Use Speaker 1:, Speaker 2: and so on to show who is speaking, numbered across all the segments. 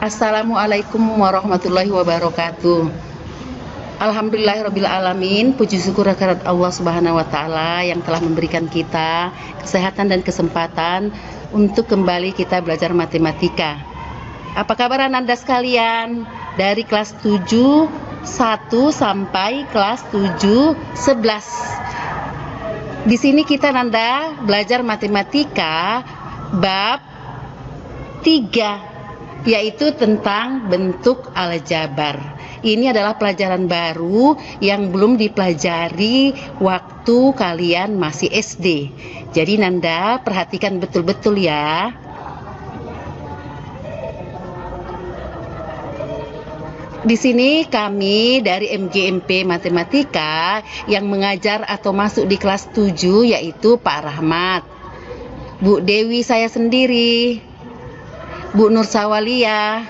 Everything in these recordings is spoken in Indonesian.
Speaker 1: Assalamualaikum warahmatullahi wabarakatuh. Alhamdulillahirabbil alamin. Puji syukur kehadirat Allah Subhanahu wa taala yang telah memberikan kita kesehatan dan kesempatan untuk kembali kita belajar matematika. Apa kabar Anda sekalian? Dari kelas 7 1 sampai kelas 7 11. Di sini kita Nanda belajar matematika bab 3, yaitu tentang bentuk aljabar. Ini adalah pelajaran baru yang belum dipelajari waktu kalian masih SD. Jadi Nanda perhatikan betul-betul ya. Di sini kami dari MGMP Matematika yang mengajar atau masuk di kelas 7 yaitu Pak Rahmat, Bu Dewi saya sendiri, Bu Nur Sawalia,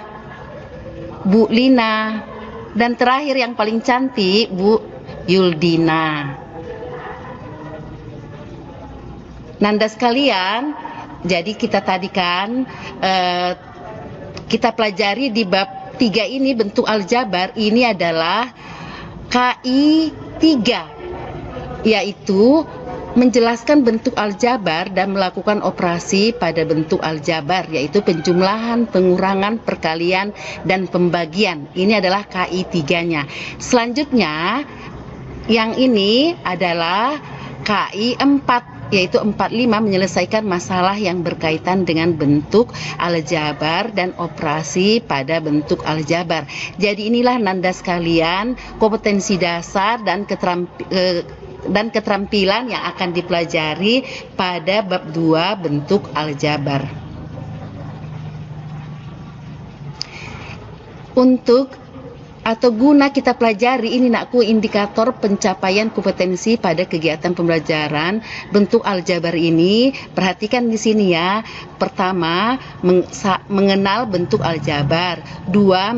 Speaker 1: Bu Lina, dan terakhir yang paling cantik Bu Yuldina. Nanda sekalian, jadi kita tadi kan kita pelajari di bab 3 ini bentuk aljabar ini adalah KI 3, yaitu menjelaskan bentuk aljabar dan melakukan operasi pada bentuk aljabar, yaitu penjumlahan, pengurangan, perkalian, dan pembagian. Ini adalah KI 3-nya. Selanjutnya, yang ini adalah KI 4, yaitu 45, menyelesaikan masalah yang berkaitan dengan bentuk aljabar dan operasi pada bentuk aljabar. Jadi inilah Nanda sekalian kompetensi dasar dan keterampilan yang akan dipelajari pada bab 2 bentuk aljabar. Untuk atau guna kita pelajari ini nakku indikator pencapaian kompetensi pada kegiatan pembelajaran bentuk aljabar ini. Perhatikan di sini ya. Pertama, mengenal bentuk aljabar. 2,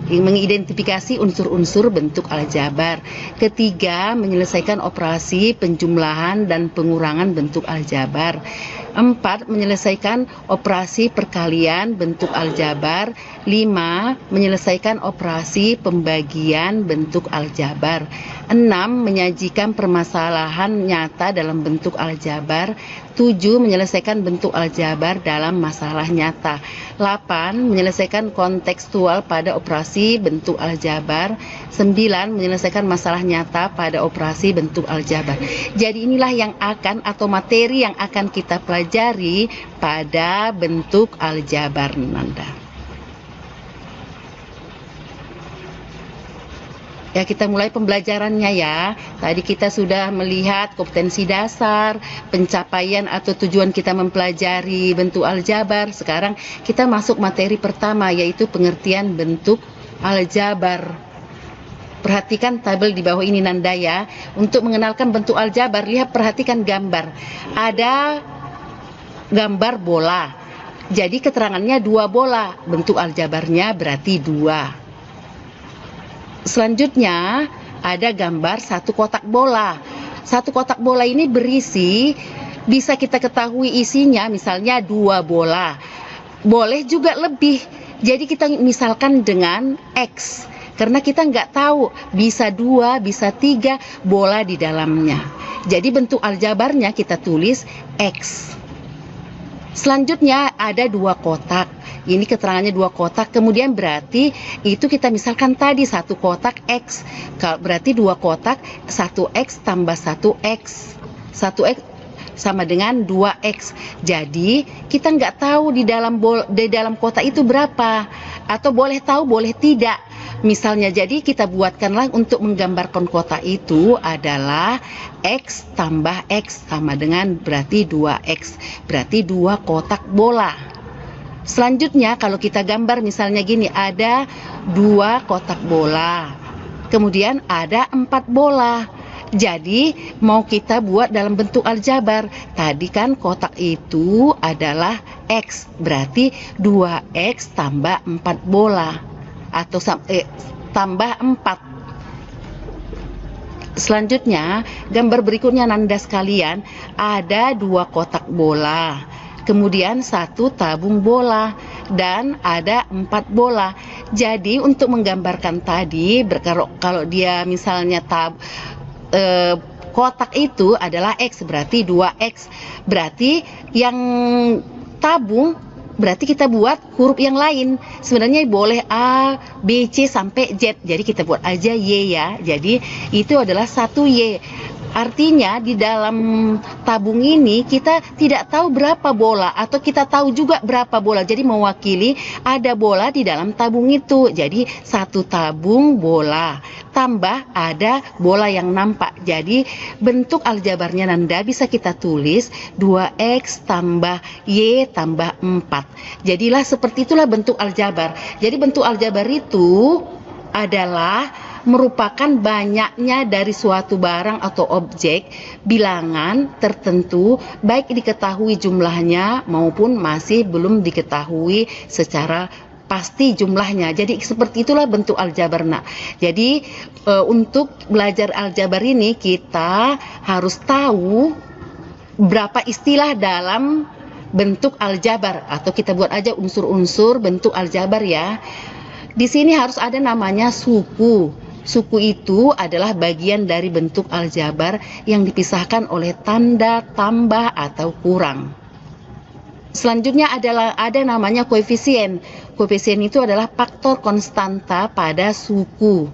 Speaker 1: mengidentifikasi unsur-unsur bentuk aljabar. Ketiga, menyelesaikan operasi penjumlahan dan pengurangan bentuk aljabar. 4, menyelesaikan operasi perkalian bentuk aljabar. 5, menyelesaikan operasi pembagian bentuk aljabar. 6, menyajikan permasalahan nyata dalam bentuk aljabar. 7, menyelesaikan bentuk aljabar dalam masalah nyata. 8, menyelesaikan kontekstual pada operasi bentuk aljabar. 9, menyelesaikan masalah nyata pada operasi bentuk aljabar. Jadi inilah yang akan atau materi yang akan kita pelajari pada bentuk aljabar Nanda. Ya, kita mulai pembelajarannya ya. Tadi kita sudah melihat kompetensi dasar, pencapaian atau tujuan kita mempelajari bentuk aljabar. Sekarang kita masuk materi pertama, yaitu pengertian bentuk aljabar. Perhatikan tabel di bawah ini Nanda ya. Untuk mengenalkan bentuk aljabar, perhatikan gambar. Ada gambar bola. Jadi keterangannya 2 bola. Bentuk aljabarnya berarti 2. Selanjutnya ada gambar 1 kotak bola. 1 kotak bola ini berisi, bisa kita ketahui isinya misalnya 2 bola. Boleh juga lebih. Jadi kita misalkan dengan X. Karena kita nggak tahu, bisa 2, bisa 3 bola di dalamnya. Jadi bentuk aljabarnya kita tulis X. Selanjutnya ada 2 kotak. Ini keterangannya 2 kotak. Kemudian berarti itu kita misalkan tadi 1 kotak X. Berarti 2 kotak 1X tambah 1X. 1X sama dengan 2X. Jadi kita nggak tahu di dalam kotak itu berapa. Atau boleh tahu, boleh tidak. Misalnya jadi kita buatkanlah untuk menggambarkan kotak itu adalah X tambah X sama dengan berarti 2X. Berarti 2 kotak bola. Selanjutnya kalau kita gambar misalnya gini, ada 2 kotak bola. Kemudian ada 4 bola. Jadi mau kita buat dalam bentuk aljabar. Tadi kan kotak itu adalah X. Berarti 2X tambah 4 bola. Atau tambah 4. Selanjutnya, gambar berikutnya Nanda sekalian, ada 2 kotak bola. kemudian 1 tabung bola, dan ada 4 bola. Jadi untuk menggambarkan tadi, kalau dia misalnya kotak itu adalah X, berarti 2X. Berarti yang tabung, berarti kita buat huruf yang lain. Sebenarnya boleh A, B, C sampai Z. Jadi kita buat aja Y ya. Jadi itu adalah 1Y. Artinya di dalam tabung ini kita tidak tahu berapa bola, atau kita tahu juga berapa bola. Jadi mewakili ada bola di dalam tabung itu. Jadi 1 tabung bola tambah ada bola yang nampak. Jadi bentuk aljabarnya Nanda bisa kita tulis 2X tambah Y tambah 4. Jadilah seperti itulah bentuk aljabar. Jadi bentuk aljabar itu adalah merupakan banyaknya dari suatu barang atau objek bilangan tertentu, baik diketahui jumlahnya maupun masih belum diketahui secara pasti jumlahnya. Jadi seperti itulah bentuk aljabar, nak. Jadi untuk belajar aljabar ini kita harus tahu berapa istilah dalam bentuk aljabar, atau kita buat aja unsur-unsur bentuk aljabar ya. Di sini harus ada namanya suku. Suku itu adalah bagian dari bentuk aljabar yang dipisahkan oleh tanda tambah atau kurang. Selanjutnya ada namanya koefisien. Koefisien itu adalah faktor konstanta pada suku.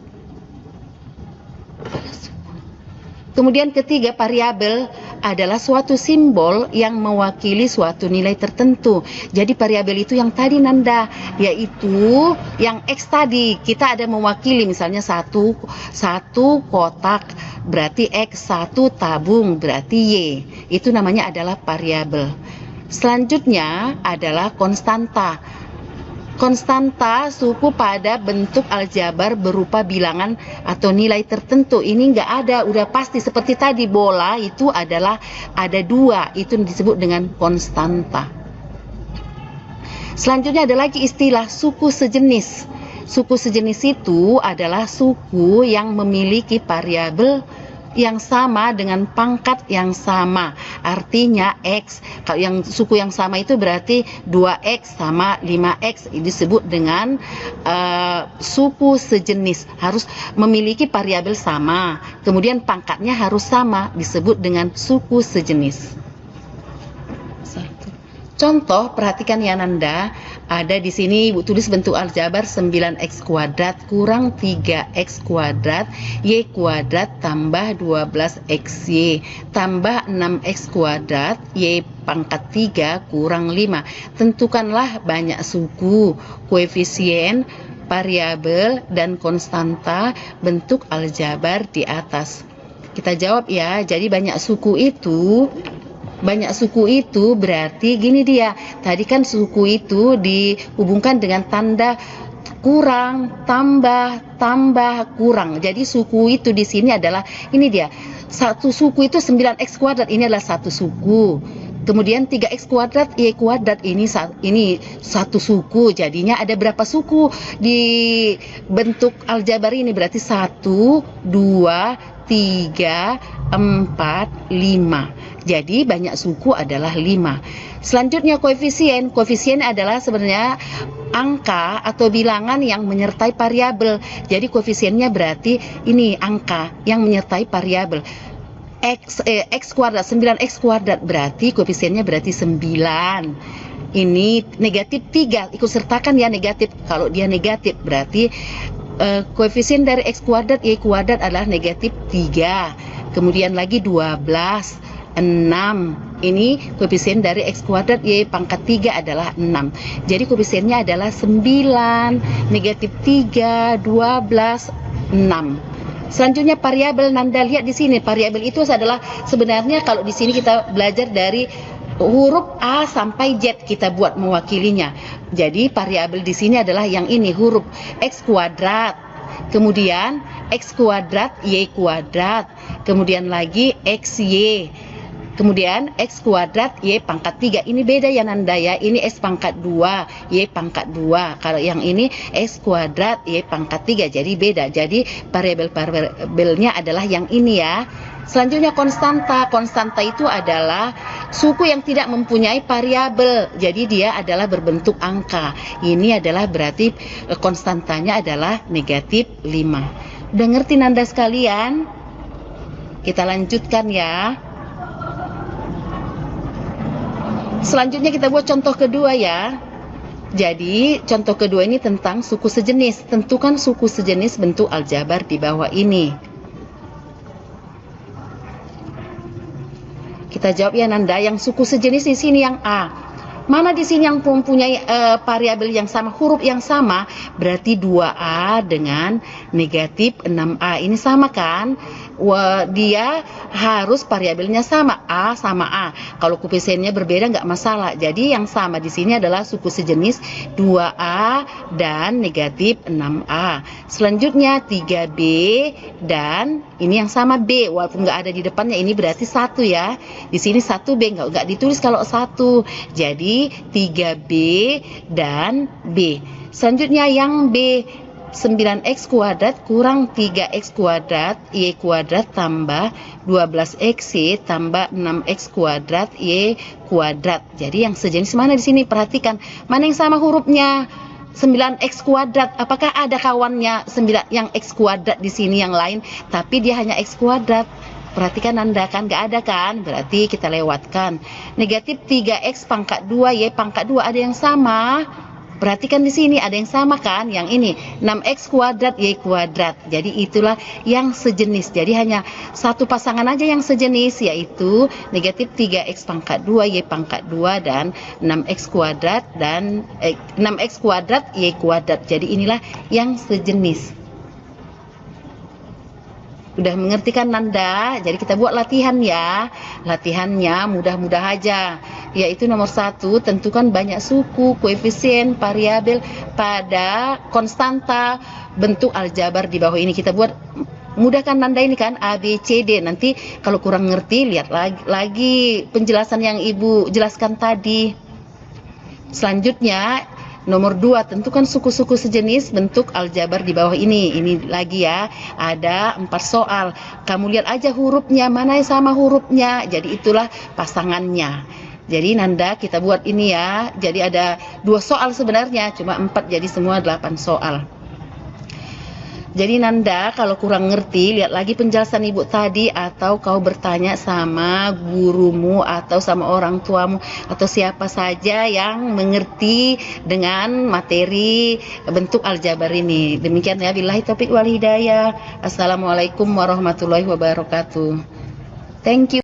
Speaker 1: Kemudian ketiga, variabel adalah suatu simbol yang mewakili suatu nilai tertentu. Jadi variabel itu yang tadi Nanda, yaitu yang X tadi. Kita ada mewakili misalnya satu kotak berarti X, 1 tabung berarti Y. Itu namanya adalah variabel. Selanjutnya adalah konstanta. Konstanta suku pada bentuk aljabar berupa bilangan atau nilai tertentu. Ini nggak ada, udah pasti seperti tadi bola itu adalah ada 2, itu disebut dengan konstanta. Selanjutnya ada lagi istilah suku sejenis. Suku sejenis itu adalah suku yang memiliki variabel yang sama dengan pangkat yang sama. Artinya X, kalau yang suku yang sama itu berarti 2X sama 5X. Ini disebut dengan suku sejenis. Harus memiliki variabel sama, kemudian pangkatnya harus sama, disebut dengan suku sejenis. Contoh, perhatikan ya Nanda, ada di sini Ibu tulis bentuk aljabar 9x kuadrat kurang 3x kuadrat y kuadrat tambah 12xy tambah 6x kuadrat y pangkat 3 kurang 5. Tentukanlah banyak suku, koefisien, variabel, dan konstanta bentuk aljabar di atas. Kita jawab ya. Jadi banyak suku itu berarti gini dia. Tadi kan suku itu dihubungkan dengan tanda kurang, tambah, kurang. Jadi suku itu di sini adalah ini dia. Satu suku itu 9x kuadrat, ini adalah satu suku. Kemudian 3x kuadrat y kuadrat ini satu suku. Jadinya ada berapa suku di bentuk aljabar ini? Berarti 1, 2, 3, 4, 5. Jadi banyak suku adalah 5. Selanjutnya koefisien. Koefisien adalah sebenarnya angka atau bilangan yang menyertai variabel. Jadi koefisiennya berarti ini angka yang menyertai variabel. X kuadrat, 9x kuadrat berarti koefisiennya berarti 9. Ini negatif 3, ikut sertakan ya negatif. Kalau dia negatif berarti koefisien dari x kuadrat y kuadrat adalah negatif 3. Kemudian lagi 12, 6. Ini koefisien dari x kuadrat y pangkat 3 adalah 6. Jadi koefisiennya adalah 9, negatif 3, 12, 6. Selanjutnya variabel. Nanda lihat di sini, variabel itu adalah sebenarnya kalau di sini kita belajar dari huruf A sampai Z kita buat mewakilinya. Jadi variabel di sini adalah yang ini, huruf X kuadrat, kemudian X kuadrat Y kuadrat, kemudian lagi XY, kemudian X kuadrat Y pangkat 3. Ini beda ya Nanda ya. Ini X pangkat 2 Y pangkat 2. Kalau yang ini X kuadrat Y pangkat 3. Jadi beda. Jadi variabel-variabelnya adalah yang ini ya. Selanjutnya konstanta. Konstanta itu adalah suku yang tidak mempunyai variabel. Jadi dia adalah berbentuk angka. Ini adalah berarti konstantanya adalah negatif 5. Udah ngerti Nanda sekalian? Kita lanjutkan ya. Selanjutnya kita buat contoh kedua ya. Jadi contoh kedua ini tentang suku sejenis. Tentukan suku sejenis bentuk aljabar di bawah ini. Kita jawab ya Nanda, yang suku sejenis di sini yang A. Mana di sini yang mempunyai variabel yang sama, huruf yang sama, berarti 2A dengan negatif 6A. Ini sama kan? Dia harus variabelnya sama, A sama A. Kalau koefisiennya berbeda nggak masalah. Jadi yang sama di sini adalah suku sejenis 2A dan negatif 6A. Selanjutnya 3B dan ini yang sama B, walaupun nggak ada di depannya, ini berarti 1 ya. Di sini 1B, nggak ditulis kalau 1. Jadi 3B dan B. Selanjutnya yang B, 9x kuadrat kurang 3x kuadrat Y kuadrat tambah 12xy tambah 6x kuadrat Y kuadrat. Jadi yang sejenis mana di sini? Perhatikan mana yang sama hurufnya. 9x kuadrat, apakah ada kawannya 9 yang x kuadrat di sini yang lain, tapi dia hanya x kuadrat. Perhatikan Anda kan, nggak ada kan, berarti kita lewatkan. Negatif 3x pangkat 2 Y pangkat 2 ada yang sama. Perhatikan di sini ada yang sama kan, yang ini 6x kuadrat Y kuadrat. Jadi itulah yang sejenis. Jadi hanya satu pasangan aja yang sejenis, yaitu negatif 3x pangkat 2 Y pangkat 2 dan 6x kuadrat dan 6x kuadrat Y kuadrat. Jadi inilah yang sejenis. Udah mengerti kan Nanda? Jadi kita buat latihan ya. Latihannya mudah-mudah aja. Yaitu nomor 1, tentukan banyak suku, koefisien, variabel pada konstanta bentuk aljabar di bawah ini. Kita buat mudah kan Nanda ini kan, A, B, C, D. Nanti kalau kurang ngerti, lihat lagi penjelasan yang Ibu jelaskan tadi. Selanjutnya nomor 2, tentukan suku-suku sejenis bentuk aljabar di bawah ini. Ini lagi ya, ada 4 soal. Kamu lihat aja hurufnya, mana yang sama hurufnya. Jadi itulah pasangannya. Jadi Nanda kita buat ini ya. Jadi ada 2 soal sebenarnya, cuma 4 jadi semua 8 soal. Jadi Nanda kalau kurang ngerti, lihat lagi penjelasan Ibu tadi, atau kau bertanya sama gurumu atau sama orang tuamu atau siapa saja yang mengerti dengan materi bentuk aljabar ini. Demikian ya, billahi taufik wal hidayah. Assalamualaikum warahmatullahi wabarakatuh. Thank you.